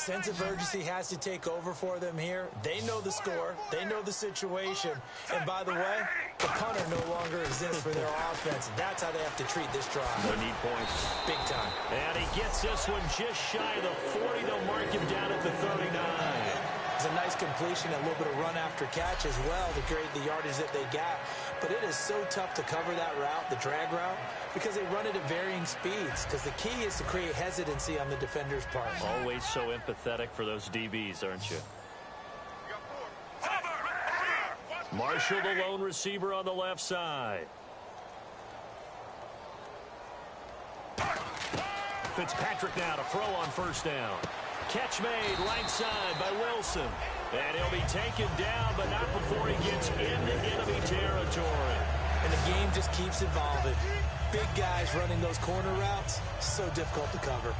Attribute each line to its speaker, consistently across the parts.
Speaker 1: sense of urgency has to take over for them here. They know the score. They know the situation. And by the way, the punter no longer exists for their offense. That's how they have to treat this drive.
Speaker 2: They need points.
Speaker 1: Big time.
Speaker 2: And he gets this one just shy of the 40. They'll mark him down at the 39.
Speaker 1: It's a nice completion, a little bit of run after catch as well to create the yardage that they got. But it is so tough to cover that route, the drag route, because they run it at varying speeds. Because the key is to create hesitancy on the defender's part.
Speaker 2: Always so empathetic for those DBs, aren't you? Marshall, the lone receiver on the left side. Fitzpatrick now to throw on first down. Catch made right side by Wilson. And he'll be taken down, but not before he gets into enemy territory.
Speaker 1: And the game just keeps evolving. Big guys running those corner routes, so difficult to cover.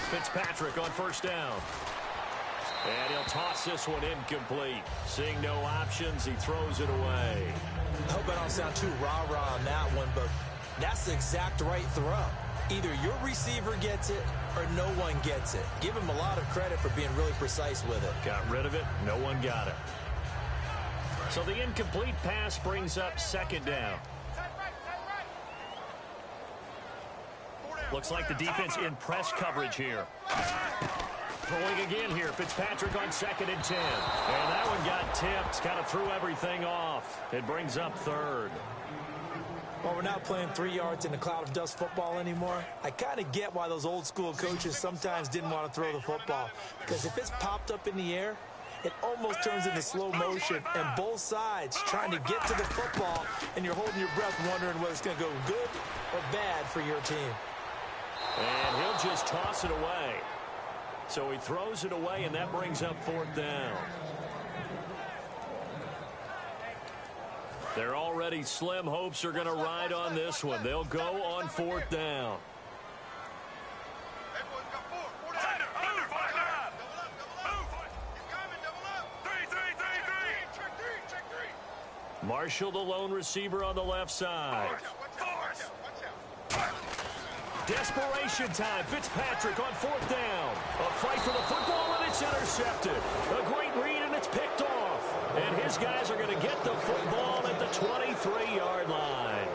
Speaker 2: Fitzpatrick on first down. And he'll toss this one incomplete. Seeing no options, he throws it away.
Speaker 1: I hope I don't sound too rah-rah on that one, but that's the exact right throw. Either your receiver gets it or no one gets it. Give him a lot of credit for being really precise with it.
Speaker 2: Got rid of it. No one got it. So the incomplete pass brings up second down. Looks like the defense in press coverage here. Throwing again here. Fitzpatrick on 2nd and 10. And that one got tipped. Kind of threw everything off. It brings up third.
Speaker 1: Well, we're not playing 3 yards in a cloud of dust football anymore. I kind of get why those old school coaches sometimes didn't want to throw the football. Because if it's popped up in the air, it almost turns into slow motion. And both sides trying to get to the football, and you're holding your breath wondering whether it's going to go good or bad for your team.
Speaker 2: And he'll just toss it away. So he throws it away, and that brings up 4th down. Their already slim hopes are going to ride on this one. They'll go on 4th down. Marshall, the lone receiver on the left side. Desperation time. Fitzpatrick on 4th down. A fight for the football, and it's intercepted. A great read, and it's picked off. And his guys are going to get the football at the 23-yard line.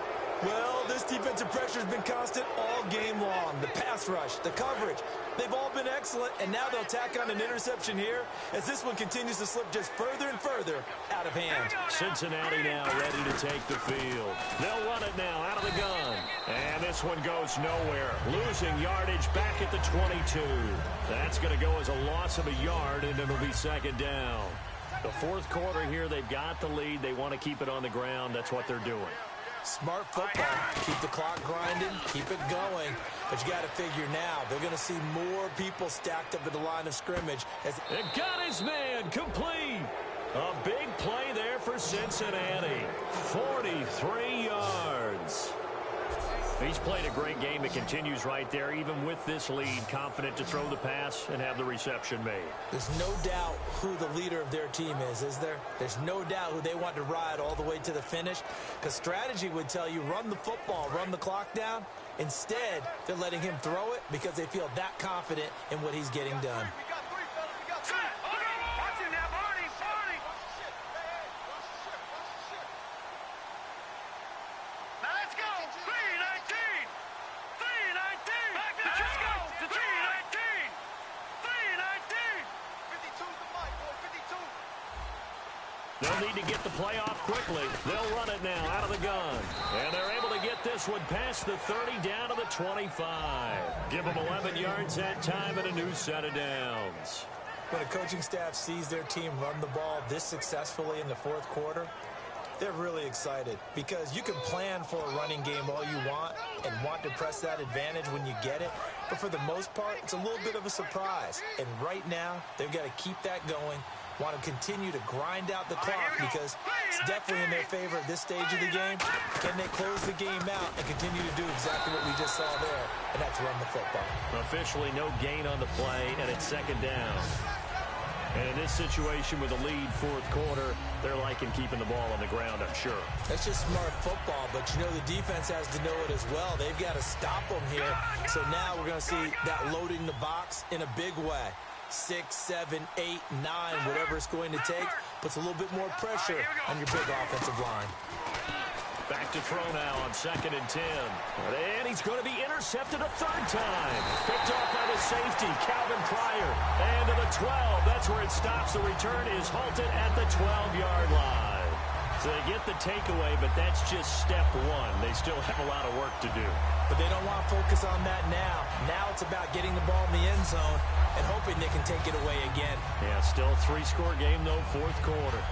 Speaker 1: Well, this defensive pressure has been constant all game long. The pass rush, the coverage, they've all been excellent, and now they'll tack on an interception here as this one continues to slip just further and further out of hand.
Speaker 2: Cincinnati now ready to take the field. They'll run it now out of the gun. And this one goes nowhere. Losing yardage back at the 22. That's going to go as a loss of a yard, and it'll be 2nd down. The 4th quarter here, they've got the lead. They want to keep it on the ground. That's what they're doing.
Speaker 1: Smart football. Keep the clock grinding. Keep it going. But you got to figure now, they're going to see more people stacked up at the line of scrimmage.
Speaker 2: It got his man complete. A big play there for Cincinnati. 43 yards. He's played a great game. It continues right there, even with this lead, confident to throw the pass and have the reception made.
Speaker 1: There's no doubt who the leader of their team is there? There's no doubt who they want to ride all the way to the finish, because strategy would tell you run the football, run the clock down. Instead, they're letting him throw it because they feel that confident in what he's getting done.
Speaker 2: They'll need to get the play off quickly. They'll run it now out of the gun. And they're able to get this one past the 30 down to the 25. Give them 11 yards that time and a new set of downs.
Speaker 1: When a coaching staff sees their team run the ball this successfully in the 4th quarter, they're really excited because you can plan for a running game all you want and want to press that advantage when you get it. But for the most part, it's a little bit of a surprise. And right now, they've got to keep that going want to continue to grind out the clock because it's definitely in their favor at this stage of the game. Can they close the game out and continue to do exactly what we just saw there, and that's run the football.
Speaker 2: Officially no gain on the play, and it's second down. And in this situation with a lead fourth quarter, they're liking keeping the ball on the ground, I'm sure.
Speaker 1: That's just smart football, but you know the defense has to know it as well. They've got to stop them here. So now we're going to see that loading the box in a big way. 6, 7, 8, 9, whatever it's going to take, puts a little bit more pressure on your big offensive line.
Speaker 2: Back to throw now on 2nd and 10. And he's going to be intercepted a third time. Picked off by the safety, Calvin Pryor. And to the 12. That's where it stops. The return is halted at the 12-yard line. So they get the takeaway, but that's just step one. They still have a lot of work to do.
Speaker 1: But they don't want to focus on that now. Now it's about getting the ball in the end zone and hoping they can take it away again.
Speaker 2: Yeah, still a 3-score game, though, fourth quarter.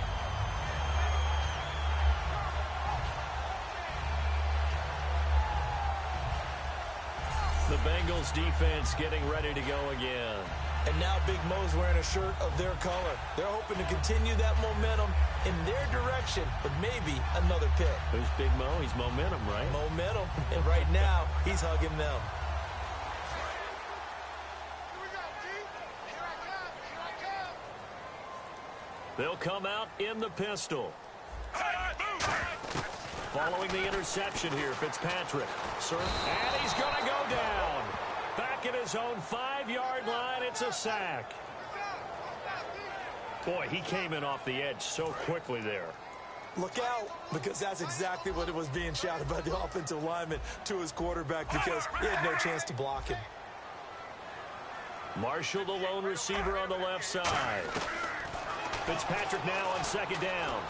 Speaker 2: The Bengals defense getting ready to go again.
Speaker 1: And now Big Mo's wearing a shirt of their color. They're hoping to continue that momentum in their direction, but maybe another pick.
Speaker 2: Who's Big Mo? He's momentum, right?
Speaker 1: Momentum. And right now, he's hugging them.
Speaker 2: They'll come out in the pistol. Following the interception here, Fitzpatrick. And he's going to go down. Back at his own 5-yard line, it's a sack. Boy, he came in off the edge so quickly there.
Speaker 1: Look out, because that's exactly what it was being shouted by the offensive lineman to his quarterback because he had no chance to block him.
Speaker 2: Marshall, the lone receiver on the left side. Fitzpatrick now on 2nd down.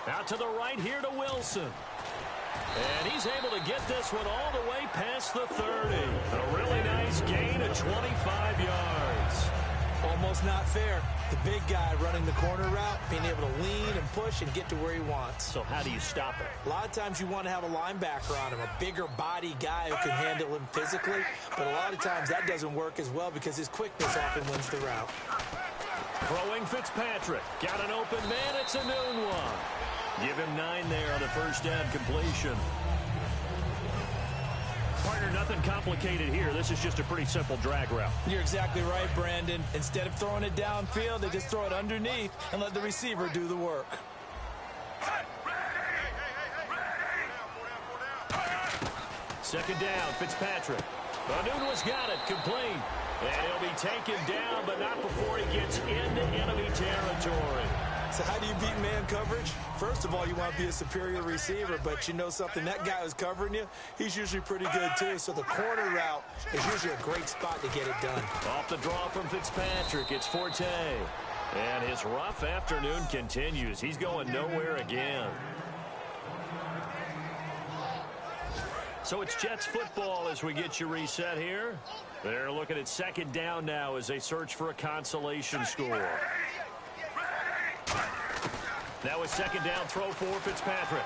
Speaker 2: Out to the right here to Wilson. And he's able to get this one all the way past the 30. A really nice gain of 25 yards.
Speaker 1: Almost not fair. The big guy running the corner route, being able to lean and push and get to where he wants.
Speaker 2: So how do you stop it?
Speaker 1: A lot of times you want to have a linebacker on him, a bigger body guy who can handle him physically. But a lot of times that doesn't work as well because his quickness often wins the route.
Speaker 2: Throwing Fitzpatrick. Got an open man. It's a noon one. Give him 9 there on the first down completion. Partner, nothing complicated here. This is just a pretty simple drag route.
Speaker 1: You're exactly right, Brandon. Instead of throwing it downfield, they just throw it underneath and let the receiver do the work.
Speaker 2: Second down, Fitzpatrick. Anunua's got it, complete. And he'll be taken down, but not before he gets into enemy territory.
Speaker 1: So how do you beat man coverage? First of all, you want to be a superior receiver, but you know something, that guy who's covering you, he's usually pretty good too. So the corner route is usually a great spot to get it done.
Speaker 2: Off the draw from Fitzpatrick, it's Forte. And his rough afternoon continues. He's going nowhere again. So it's Jets football as we get you reset here. They're looking at 2nd down now as they search for a consolation score. That was 2nd down throw for Fitzpatrick.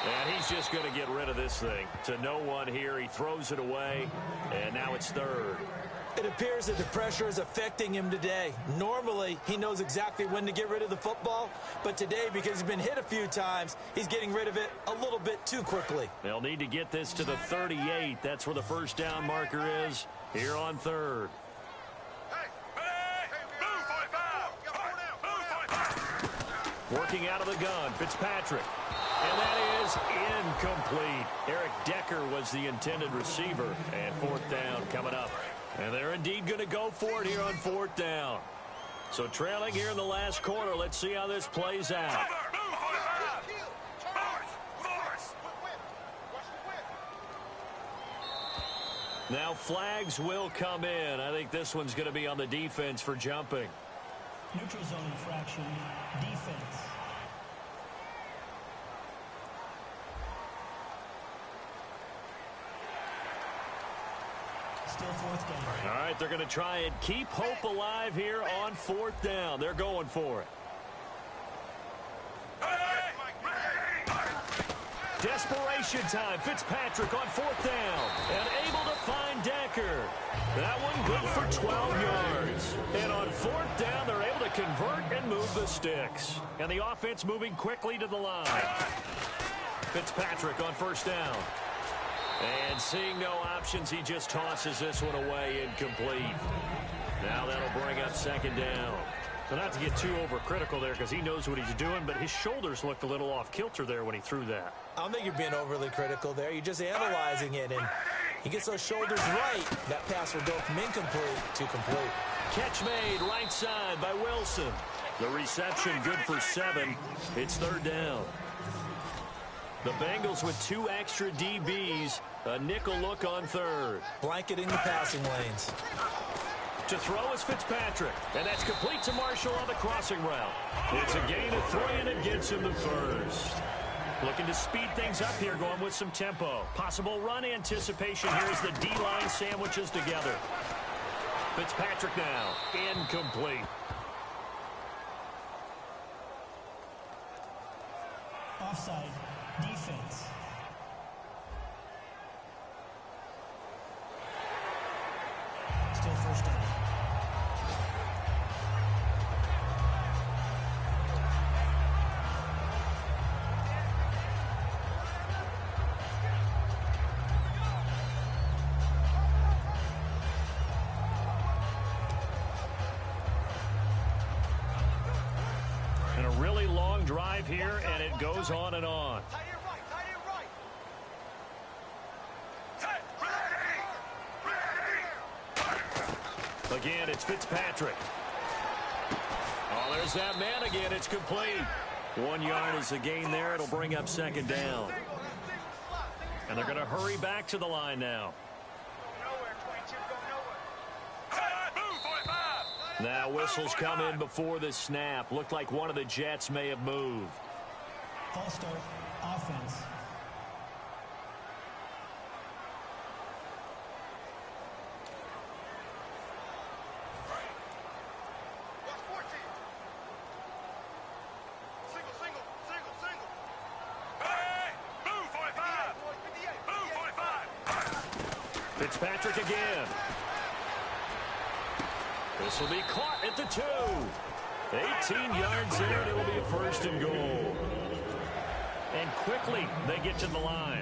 Speaker 2: And he's just going to get rid of this thing. To no one here. He throws it away. And now it's 3rd.
Speaker 1: It appears that the pressure is affecting him today. Normally, he knows exactly when to get rid of the football. But today, because he's been hit a few times, he's getting rid of it a little bit too quickly.
Speaker 2: They'll need to get this to the 38. That's where the first down marker is here on 3rd. Working out of the gun, Fitzpatrick. And that is incomplete. Eric Decker was the intended receiver. And 4th down coming up. And they're indeed going to go for it here on 4th down. So trailing here in the last quarter. Let's see how this plays out. Now flags will come in. I think this one's going to be on the defense for jumping.
Speaker 3: Neutral zone infraction, defense. Still 4th down.
Speaker 2: All right, they're going to try and keep hope alive here on 4th down. They're going for it. Desperation time. Fitzpatrick on 4th down. And able to find Decker. That one good for 12 yards. And on 4th down, they're able to convert and move the sticks. And the offense moving quickly to the line. Fitzpatrick on 1st down. And seeing no options, he just tosses this one away incomplete. Now that'll bring up 2nd down. But not to get too overcritical there because he knows what he's doing, but his shoulders looked a little off kilter there when he threw that.
Speaker 1: I don't think you're being overly critical there. You're just analyzing it, and he gets those shoulders right. That pass will go from incomplete to complete.
Speaker 2: Catch made right side by Wilson. The reception good for 7. It's 3rd down. The Bengals with 2 extra DBs. A nickel look on 3rd.
Speaker 1: Blanketing the passing lanes.
Speaker 2: To throw is Fitzpatrick. And that's complete to Marshall on the crossing route. It's a gain of 3, and it gets him the 1st. Looking to speed things up here, going with some tempo. Possible run anticipation here as the D-line sandwiches together. Fitzpatrick now. Incomplete.
Speaker 3: Offside. Defense. Still 1st down.
Speaker 2: And a really long drive here, and it goes on and on. Again, it's Fitzpatrick. Oh, there's that man again. It's complete. 1 yard is the gain there. It'll bring up 2nd down. And they're going to hurry back to the line now. Now whistles come in before the snap. Looked like one of the Jets may have moved.
Speaker 3: False start. Offense.
Speaker 2: Fitzpatrick again. This will be caught at the 2. 18 yards there, and it'll be a 1st and goal. And quickly, they get to the line.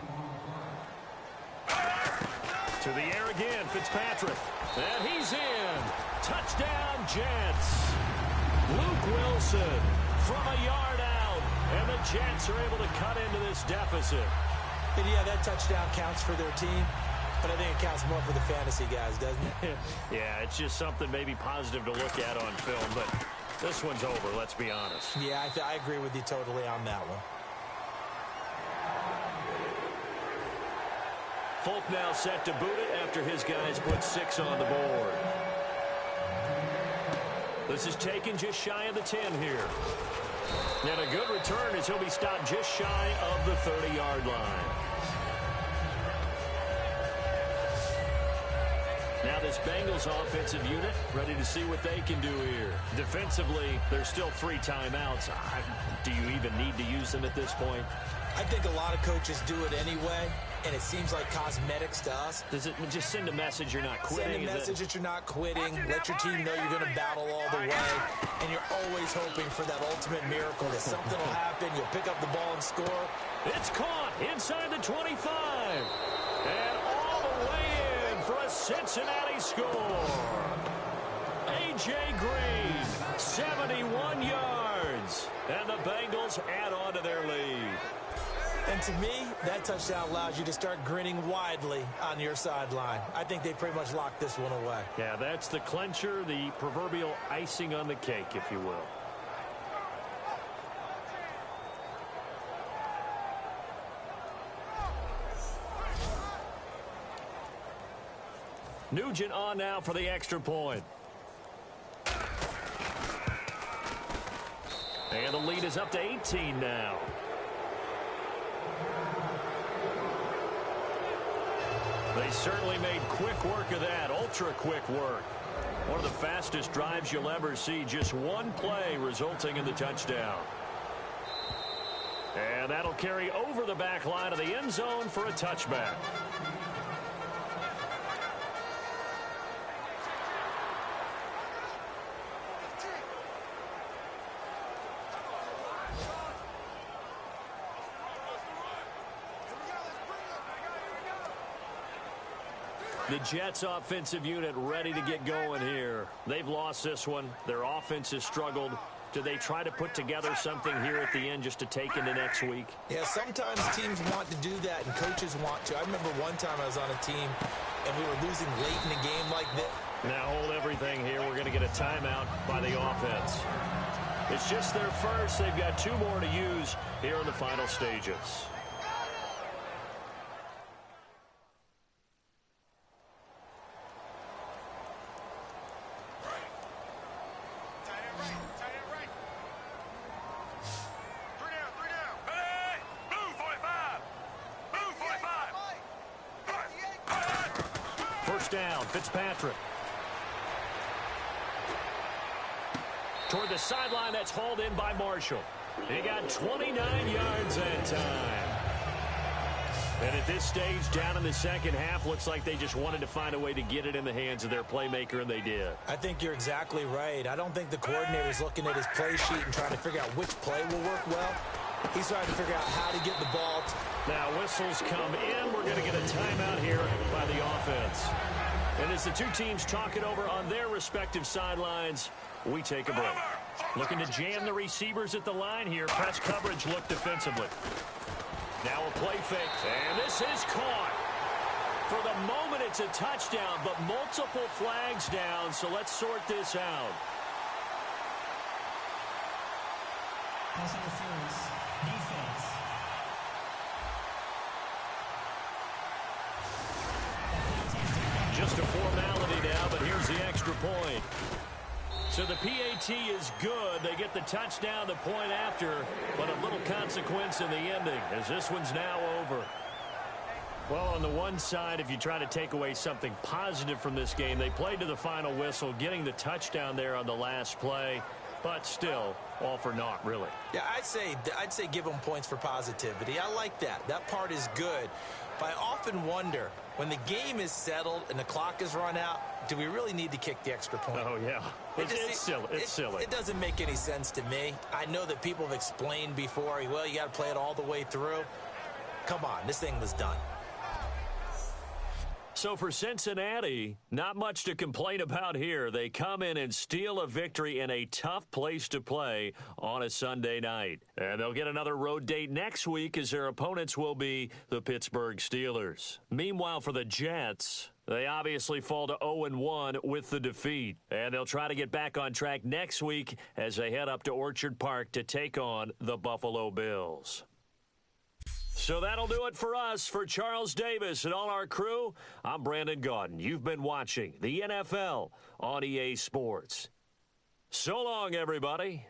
Speaker 2: To the air again, Fitzpatrick. And he's in. Touchdown, Jets. Luke Wilson from a yard out. And the Jets are able to cut into this deficit.
Speaker 1: And yeah, that touchdown counts for their team. But I think it counts more for the fantasy guys, doesn't it?
Speaker 2: Yeah, it's just something maybe positive to look at on film, but this one's over, let's be honest.
Speaker 1: Yeah, I agree with you totally on that one.
Speaker 2: Folk now set to boot it after his guys put 6 on the board. This is taken just shy of the 10 here. And a good return as he'll be stopped just shy of the 30-yard line. Now this Bengals offensive unit ready to see what they can do here. Defensively, there's still 3 timeouts. Do you even need to use them at this point?
Speaker 1: I think a lot of coaches do it anyway, and it seems like cosmetics to us.
Speaker 2: Does it just send a message you're not quitting?
Speaker 1: Send a message that you're not quitting. Let your team know you're going to battle all the way, and you're always hoping for that ultimate miracle that something will happen. You'll pick up the ball and score.
Speaker 2: It's caught inside the 25. And all the way in for a Cincinnati score. A.J. Green, 71 yards. And the Bengals add on to their lead.
Speaker 1: And to me, that touchdown allows you to start grinning widely on your sideline. I think they pretty much locked this one away.
Speaker 2: Yeah, that's the clincher, the proverbial icing on the cake, if you will. Nugent on now for the extra point. And the lead is up to 18 now. They certainly made quick work of that, ultra-quick work. One of the fastest drives you'll ever see, just one play resulting in the touchdown. And And that'll carry over the back line of the end zone for a touchback. The Jets offensive unit ready to get going here. They've lost this one. Their offense has struggled. Do they try to put together something here at the end just to take into next week?
Speaker 1: Yeah, sometimes teams want to do that and coaches want to. I remember one time I was on a team and we were losing late in a game like this.
Speaker 2: Now hold everything here. We're going to get a timeout by the offense. It's just their first. They've got 2 more to use here in the final stages. First down, Fitzpatrick. Toward the sideline, that's hauled in by Marshall. He got 29 yards that time. And at this stage, down in the second half, looks like they just wanted to find a way to get it in the hands of their playmaker, and they did.
Speaker 1: I think you're exactly right. I don't think the coordinator's looking at his play sheet and trying to figure out which play will work well. He's trying to figure out how to get the ball.
Speaker 2: Now whistles come in. We're going to get a timeout here by the offense. And as the two teams talk it over on their respective sidelines, we take a break. Looking to jam the receivers at the line here. Press coverage look defensively. Now a play fake, and this is caught. For the moment, it's a touchdown, but multiple flags down, so let's sort this out.
Speaker 3: Pass interference. Defense.
Speaker 2: Just a formality now, but here's the extra point. So the PAT is good. They get the touchdown the point after, but a little consequence in the ending as this one's now over. Well, on the one side, if you try to take away something positive from this game, they played to the final whistle, getting the touchdown there on the last play, but still all for naught, really.
Speaker 1: Yeah, I'd say give them points for positivity. I like that. That part is good. But I often wonder, when the game is settled and the clock is run out, do we really need to kick the extra point?
Speaker 2: Oh, yeah. It's silly. It's silly.
Speaker 1: It doesn't make any sense to me. I know that people have explained before, well, you got to play it all the way through. Come on, this thing was done.
Speaker 2: So for Cincinnati, not much to complain about here. They come in and steal a victory in a tough place to play on a Sunday night. And they'll get another road date next week as their opponents will be the Pittsburgh Steelers. Meanwhile, for the Jets, they obviously fall to 0-1 with the defeat. And they'll try to get back on track next week as they head up to Orchard Park to take on the Buffalo Bills. So that'll do it for us. For Charles Davis and all our crew, I'm Brandon Gaudin. You've been watching the NFL on EA Sports. So long, everybody.